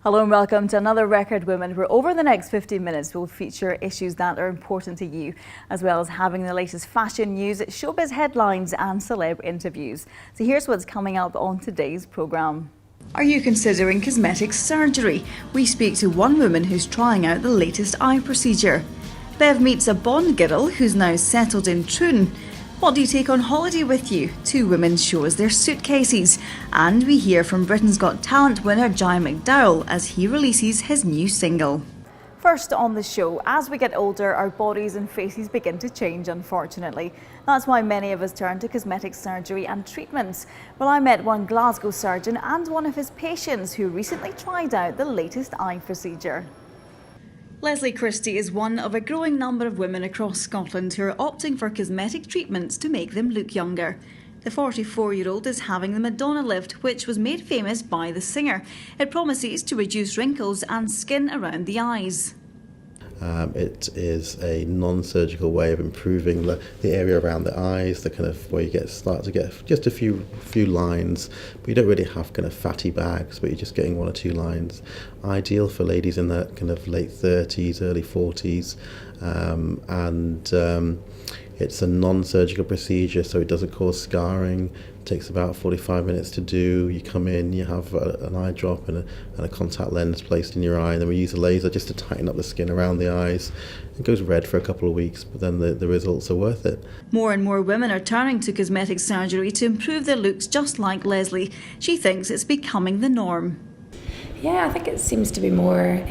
Hello and welcome to another Record Women, where over the next 15 minutes we'll feature issues that are important to you, as well as having the latest fashion news, showbiz headlines and celeb interviews. So here's what's coming up on today's programme. Are you considering cosmetic surgery? We speak to one woman who's trying out the latest eye procedure. Bev meets a Bond girl who's now settled in Troon. What do you take on holiday with you? Two women show us their suitcases. And we hear from Britain's Got Talent winner Jai McDowall as he releases his new single. First on the show, as we get older, our bodies and faces begin to change, unfortunately. That's why many of us turn to cosmetic surgery and treatments. Well, I met one Glasgow surgeon and one of his patients who recently tried out the latest eye procedure. Leslie Christie is one of a growing number of women across Scotland who are opting for cosmetic treatments to make them look younger. The 44-year-old is having the Madonna lift, which was made famous by the singer. It promises to reduce wrinkles and skin around the eyes. It is a non-surgical way of improving the area around the eyes, the kind of where you start to get just a few lines, but you don't really have kind of fatty bags, but you're just getting one or two lines. Ideal for ladies in their kind of late 30s, early 40s, and it's a non-surgical procedure, so it doesn't cause scarring. It takes about 45 minutes to do. You come in, you have an eye drop and a contact lens placed in your eye, and then we use a laser just to tighten up the skin around the eyes. It goes red for a couple of weeks, but then the results are worth it. More and more women are turning to cosmetic surgery to improve their looks, just like Leslie. She thinks it's becoming the norm. Yeah, I think it seems to be more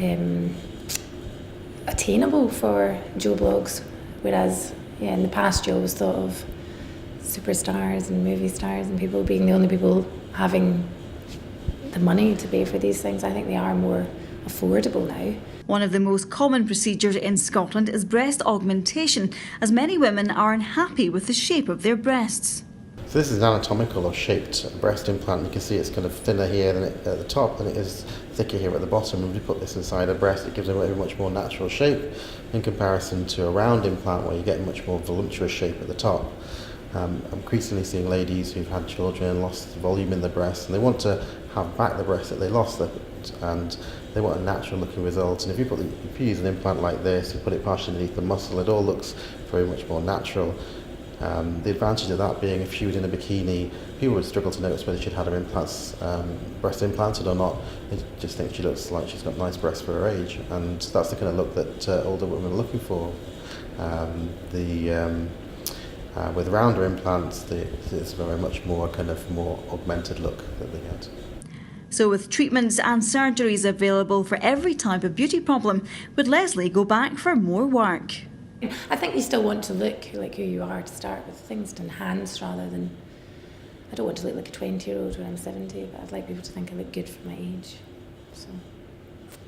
attainable for Joe Blogs, whereas in the past you always thought of superstars and movie stars and people being the only people having the money to pay for these things. I think they are more affordable now. One of the most common procedures in Scotland is breast augmentation, as many women are unhappy with the shape of their breasts. So this is an anatomical or shaped breast implant. You can see it's kind of thinner here than at the top, and it is thicker here at the bottom. And if you put this inside a breast, it gives a much more natural shape in comparison to a round implant where you get a much more voluptuous shape at the top. I'm increasingly seeing ladies who've had children and lost volume in their breasts, and they want to have back the breast that they lost, and they want a natural looking result. And if you use an implant like this, you put it partially underneath the muscle, it all looks very much more natural. The advantage of that being if she was in a bikini, people would struggle to notice whether she'd had her implants, breast implanted or not. They just think she looks like she's got nice breasts for her age, and that's the kind of look that older women are looking for. With rounder implants, it's very much more kind of more augmented look that they get. So with treatments and surgeries available for every type of beauty problem, would Leslie go back for more work? I think you still want to look like who you are to start with, things to enhance rather than... I don't want to look like a 20-year-old when I'm 70, but I'd like people to think I look good for my age. So,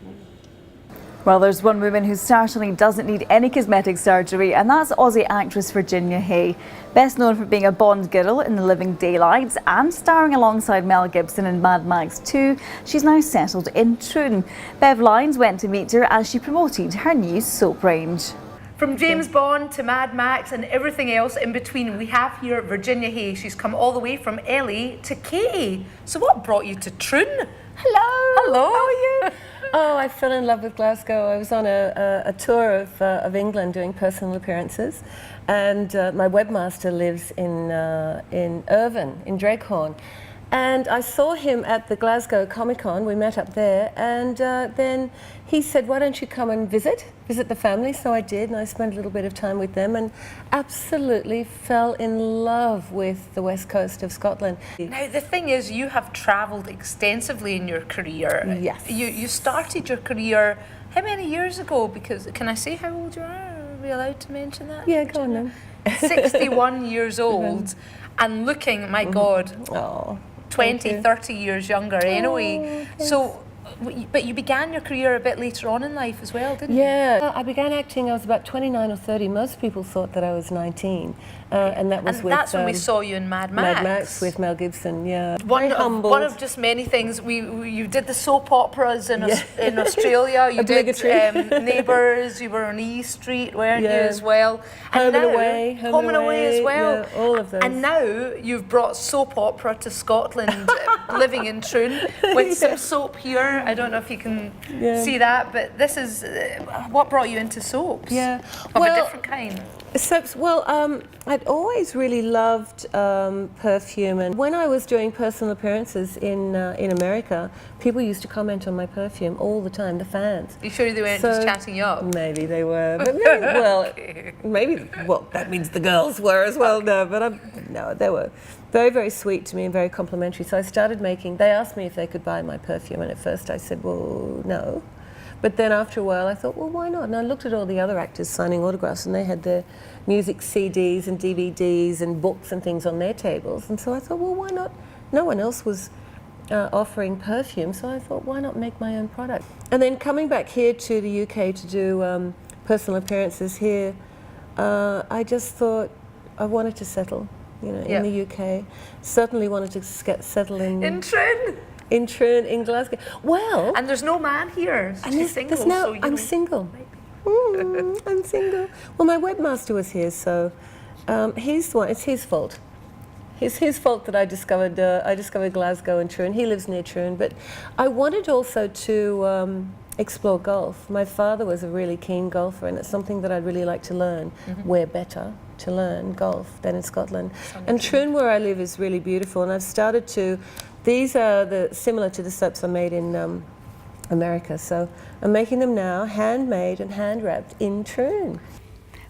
yeah. Well, there's one woman who certainly doesn't need any cosmetic surgery, and that's Aussie actress Virginia Hay. Best known for being a Bond girl in The Living Daylights and starring alongside Mel Gibson in Mad Max 2, she's now settled in Troon. Bev Lyons went to meet her as she promoted her new soap range. From James Bond to Mad Max and everything else in between, we have here Virginia Hay. She's come all the way from LA to Katie. So what brought you to Troon? Hello. Hello. How are you? Oh, I fell in love with Glasgow. I was on a tour of England doing personal appearances, and my webmaster lives in Irvine, in Drakehorn. And I saw him at the Glasgow Comic Con. We met up there, and then he said, why don't you come and visit the family? So I did, and I spent a little bit of time with them and absolutely fell in love with the west coast of Scotland. Now, the thing is, you have travelled extensively in your career. Yes. You started your career, how many years ago? Because, can I say how old you are? Are we allowed to mention that? Yeah, go on then. 61 years old, and looking, my God, Oh, 20, 30 years younger anyway. So, but you began your career a bit later on in life as well, didn't you? Yeah, I began acting, I was about 29 or 30. Most people thought that I was 19. And that was and with... that's when we saw you in Mad Max. Mad Max with Mel Gibson, yeah. One of just many things. You did the soap operas in Australia. You did Neighbours. You were on E Street, weren't you, as well? Home and Away. Home and Away as well. Yeah, all of those. And now you've brought soap opera to Scotland, living in Troon, with some soap here I don't know if you can see that, but this is what brought you into soaps. Yeah, of a different kind. Soaps. Well, I'd always really loved perfume, and when I was doing personal appearances in America, people used to comment on my perfume all the time. The fans. You sure they weren't just chatting you up? Maybe they were, but maybe, well, that means the girls were as well. No, but no, they were very, very sweet to me and very complimentary. So I started making. They asked me if they could buy my perfume, and at first I said, well, no. But then after a while I thought, well, why not? And I looked at all the other actors signing autographs, and they had their music CDs and DVDs and books and things on their tables. And so I thought, well, why not? No one else was offering perfume, so I thought, why not make my own product? And then coming back here to the UK to do personal appearances here, I just thought I wanted to settle, in the UK. Certainly wanted to get settled in Troon. In Troon, in Glasgow. Well, and there's no man here. And I'm single. I'm single. Well, my webmaster was here, so he's the one. It's his fault. It's his fault that I discovered Glasgow and Troon. He lives near Troon, but I wanted also to explore golf. My father was a really keen golfer, and it's something that I'd really like to learn. Where better to learn golf than in Scotland? And Troon, where I live, is really beautiful, and I've started to. These are similar to the soaps I made in America, so I'm making them now, handmade and hand wrapped in Troon.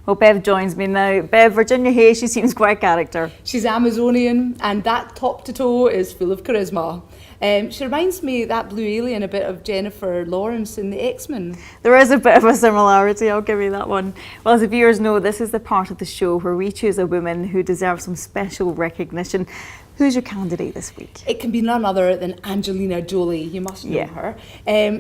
Well, Bev joins me now. Bev, Virginia Hay, she seems quite a character. She's Amazonian, and that top to toe is full of charisma. She reminds me, that blue alien, a bit of Jennifer Lawrence in the X-Men. There is a bit of a similarity, I'll give you that one. Well, as the viewers know, this is the part of the show where we choose a woman who deserves some special recognition. Who's your candidate this week? It can be none other than Angelina Jolie. You must know her.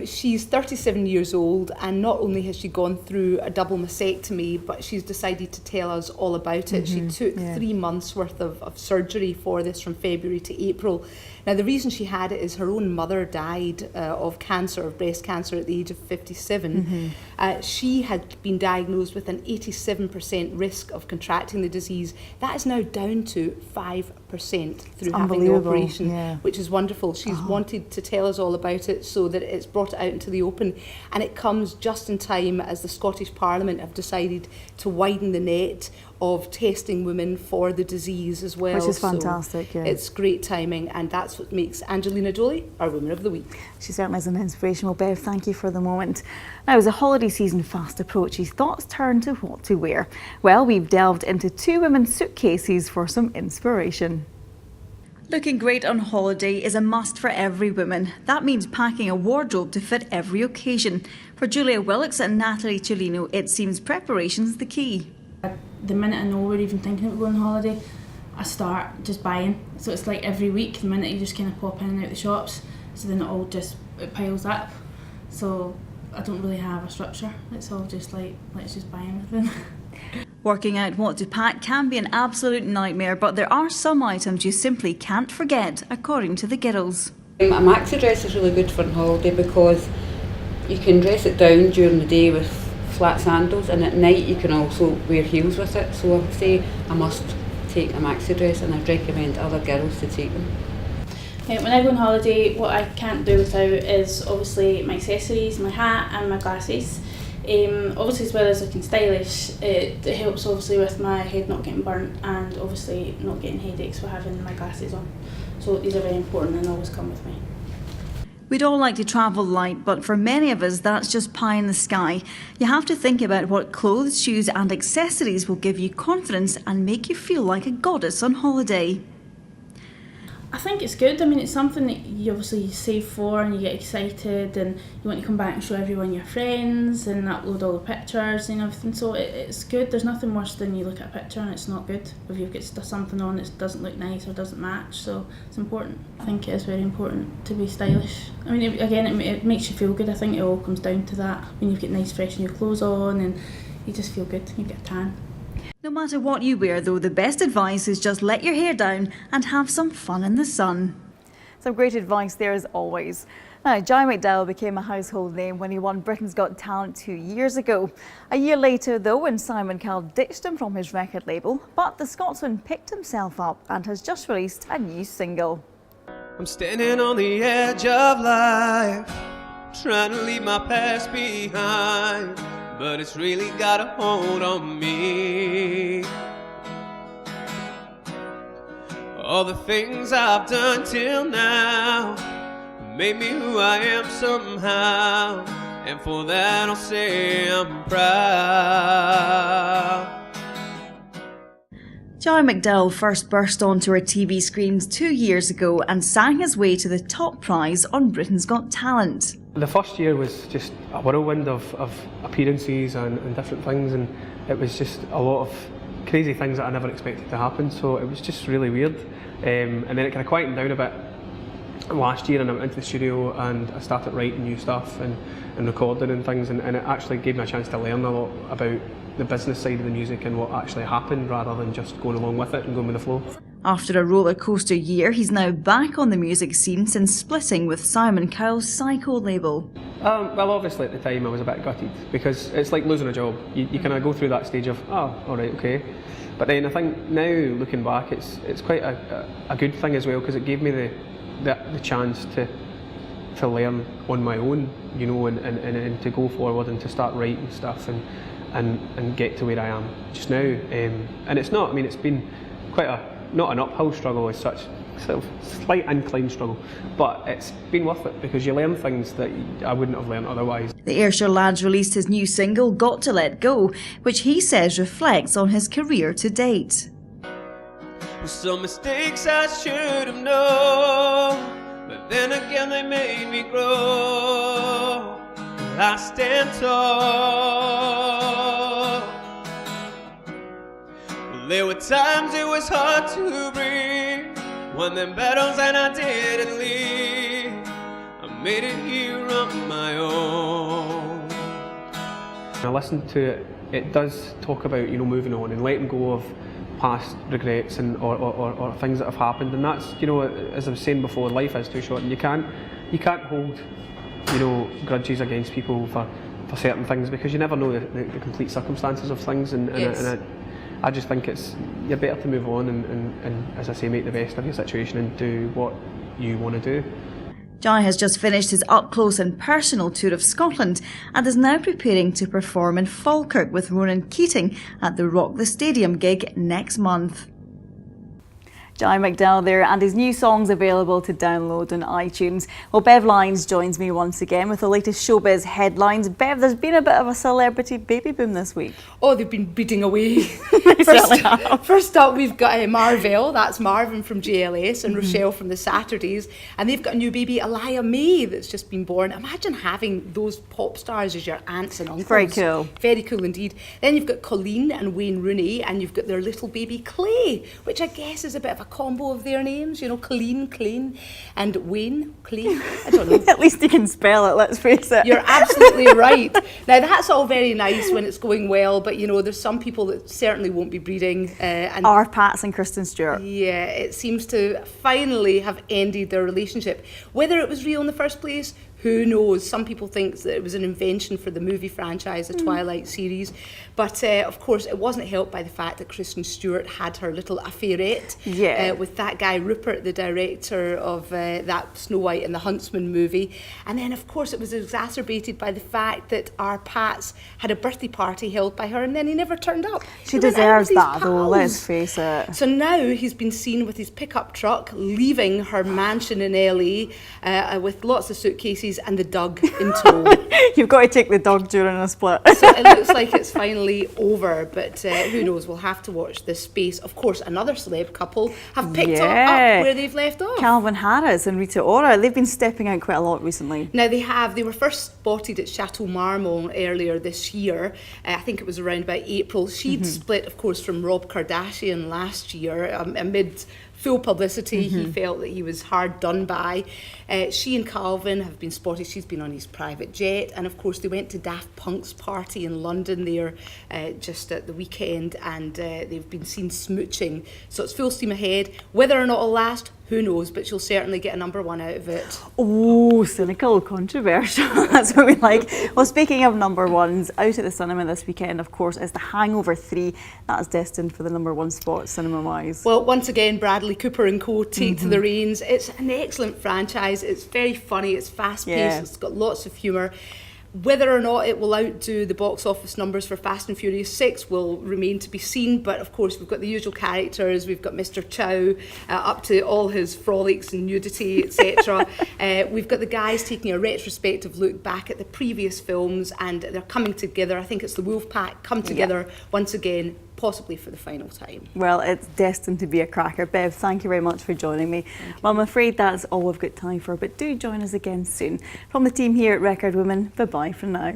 She's 37 years old, and not only has she gone through a double mastectomy, but she's decided to tell us all about it. She took 3 months worth of surgery for this, from February to April. Now, the reason she had it is her own mother died of cancer, of breast cancer, at the age of 57. She had been diagnosed with an 87% risk of contracting the disease. That is now down to 5% through having the operation, which is wonderful. She's wanted to tell us all about it so that it's brought it out into the open, and it comes just in time as the Scottish Parliament have decided to widen the net of testing women for the disease as well. Which is fantastic, so it's great timing, and that's what makes Angelina Jolie our Woman of the Week. She certainly is an inspirational. Bev, thank you for the moment. Now, as the holiday season fast approaches, thoughts turn to what to wear. Well, we've delved into 2 women's suitcases for some inspiration. Looking great on holiday is a must for every woman. That means packing a wardrobe to fit every occasion. For Julia Wilkes and Natalie Cellino, it seems preparation's the key. The minute I know we're even thinking of going on holiday, I start just buying. So it's like every week, the minute you just kind of pop in and out the shops, so then it piles up. So I don't really have a structure. It's all just like, let's just buy everything. Working out what to pack can be an absolute nightmare, but there are some items you simply can't forget, according to the Girls. A maxi dress is really good for on holiday because you can dress it down during the day with flat sandals, and at night you can also wear heels with it. So I would say I must take a maxi dress, and I'd recommend other girls to take them. When I go on holiday, what I can't do without is obviously my accessories, my hat and my glasses. Obviously, as well as looking stylish, it helps obviously with my head not getting burnt, and obviously not getting headaches for having my glasses on. So these are very important and always come with me. We'd all like to travel light, but for many of us that's just pie in the sky. You have to think about what clothes, shoes and accessories will give you confidence and make you feel like a goddess on holiday. I think it's good. I mean, it's something that you obviously save for, and you get excited and you want to come back and show everyone your friends and upload all the pictures and everything. So it's good. There's nothing worse than you look at a picture and it's not good, if you've got something on that doesn't look nice or doesn't match. So it's important. I think it is very important to be stylish. I mean, it makes you feel good. I think it all comes down to that. When you've got nice fresh new clothes on and you just feel good, you get a tan. No matter what you wear though, the best advice is just let your hair down and have some fun in the sun. Some great advice there as always. Now, Johnny McDowall became a household name when he won Britain's Got Talent 2 years ago. A year later though, when Simon Cowell ditched him from his record label, but the Scotsman picked himself up and has just released a new single. I'm standing on the edge of life, trying to leave my past behind, but it's really got a hold on me. All the things I've done till now made me who I am somehow, and for that I'll say I'm proud. Joy McDowall first burst onto our TV screens 2 years ago and sang his way to the top prize on Britain's Got Talent. The first year was just a whirlwind of appearances and different things, and it was just a lot of crazy things that I never expected to happen, so it was just really weird. And then it kind of quietened down a bit last year, and I went into the studio and I started writing new stuff and recording and things, and it actually gave me a chance to learn a lot about the business side of the music and what actually happened, rather than just going along with it and going with the flow. After a rollercoaster year, he's now back on the music scene since splitting with Simon Cowell's Psycho label. Well, obviously at the time I was a bit gutted, because it's like losing a job. You kind of go through that stage of, oh, all right, okay. But then I think now, looking back, it's quite a good thing as well, because it gave me the chance to learn on my own, you know, and to go forward and to start writing stuff and get to where I am just now. And it's not, I mean, it's been quite not an uphill struggle as such, sort of slight incline struggle, but it's been worth it, because you learn things that I wouldn't have learned otherwise. The Ayrshire Lads released his new single, Got to Let Go, which he says reflects on his career to date. Some mistakes I should have known, but then again they made me grow. I stand tall. There were times it was hard to breathe, won them battles and I didn't leave. I made it here on my own. When I listen to it, it does talk about, you know, moving on and letting go of past regrets and or things that have happened, and that's, you know, as I was saying before, life is too short, and you can't hold, you know, grudges against people for certain things, because you never know the complete circumstances of things, and I just think you're better to move on and as I say, make the best of your situation and do what you want to do. Joy has just finished his up-close and personal tour of Scotland and is now preparing to perform in Falkirk with Ronan Keating at the Rock the Stadium gig next month. Joy McDowall there, and his new song's available to download on iTunes. Well, Bev Lyons joins me once again with the latest showbiz headlines. Bev, there's been a bit of a celebrity baby boom this week. Oh, they've been beating away. First up, we've got Marvell, that's Marvin from JLS, and Rochelle from the Saturdays, and they've got a new baby, Elia May, that's just been born. Imagine having those pop stars as your aunts and uncles. Very cool. Very cool indeed. Then you've got Colleen and Wayne Rooney, and you've got their little baby Clay, which I guess is a bit of a combo of their names, you know, Colleen, Clean, and Wayne, Clean. I don't know. At least you can spell it, let's face it. You're absolutely right. Now, that's all very nice when it's going well, but, you know, there's some people that certainly won't be breeding. And our Pats and Kristen Stewart. Yeah, it seems to finally have ended their relationship. Whether it was real in the first place, who knows? Some people think that it was an invention for the movie franchise, the Twilight series. But, of course, it wasn't helped by the fact that Kristen Stewart had her little affairette with that guy Rupert, the director of that Snow White and the Huntsman movie. And then, of course, it was exacerbated by the fact that our Pats had a birthday party held by her, and then he never turned up. She deserves that, though, let's face it. So now he's been seen with his pickup truck leaving her mansion in LA with lots of suitcases and the dog in tow. You've got to take the dog during a split. So it looks like it's finally over, but who knows, we'll have to watch this space. Of course, another celeb couple have picked up where they've left off. Calvin Harris and Rita Ora, they've been stepping out quite a lot recently. Now they have. They were first spotted at Chateau Marmont earlier this year. I think it was around about April. She'd split, of course, from Rob Kardashian last year amid full publicity. He felt that he was hard done by. She and Calvin have been spotted. She's been on his private jet, and of course they went to Daft Punk's party in London there just at the weekend, and they've been seen smooching. So it's full steam ahead. Whether or not it'll last, who knows, but she'll certainly get a #1 out of it. Oh, cynical, controversial. That's what we like. Well, speaking of #1s, out at the cinema this weekend, of course, is The Hangover 3. That is destined for the #1 spot cinema-wise. Well, once again, Bradley Cooper and co take to the reins. It's an excellent franchise. It's very funny. It's fast-paced. It's got lots of humour. Whether or not it will outdo the box office numbers for Fast and Furious 6 will remain to be seen, but of course we've got the usual characters. We've got Mr. Chow up to all his frolics and nudity, etc. We've got the guys taking a retrospective look back at the previous films, and they're coming together. I think it's the Wolf Pack come together once again, possibly for the final time. Well, it's destined to be a cracker. Bev, thank you very much for joining me. Well, I'm afraid that's all we've got time for, but do join us again soon. From the team here at Record Women, bye-bye for now.